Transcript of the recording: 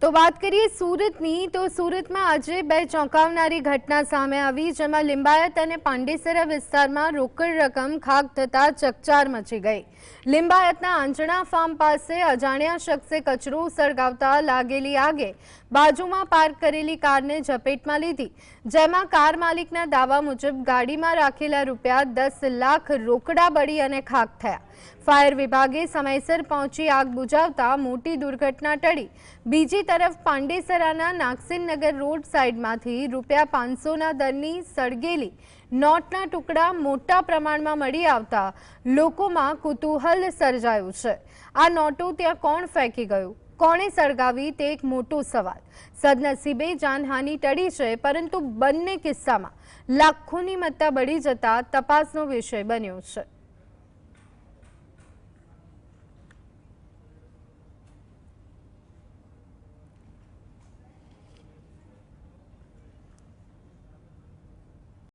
તો વાત કરીએ સુરતની, તો સુરતમાં આજે બે ચોંકાવનારી ઘટના સામે આવી, જેમાં લિંબાયત અને પાંડેસરા વિસ્તારમાં રોકડ રકમ ખાક થતા ચકચાર મચી ગઈ। લિંબાયતના આંજણા ફાર્મ પાસે અજાણ્યા શખ્સે કચરો સળગાવતા લાગેલી આગે બાજુમાં પાર્ક કરેલી કારને ઝપેટમાં લીધી, જેમાં કાર માલિકના દાવા મુજબ ગાડીમાં રાખેલા રૂપિયા 10 લાખ રોકડા બળી અને ખાક થયા। ફાયર વિભાગે સમયસર પહોંચી આગ બુઝાવતા મોટી દુર્ઘટના ટળી। બીજી તરફ પાંડેસરાના નાગસેનનગર રોડ સાઇડમાંથી રૂપિયા 500ના દરની સળગેલી નોટના ટુકડા મોટા પ્રમાણમાં મળી આવતા લોકોમાં કુતૂહલ સર્જાયું છે। આ નોટો ત્યાં કોણ ફેંકી ગયું, કોણે સળગાવી તે એક મોટો સવાલ। સદનસીબે જાનહાનિ ટળી છે, પરંતુ બંને કિસ્સામાં લાખોની મત્તા બળી જતા તપાસનો વિષય બન્યો છે।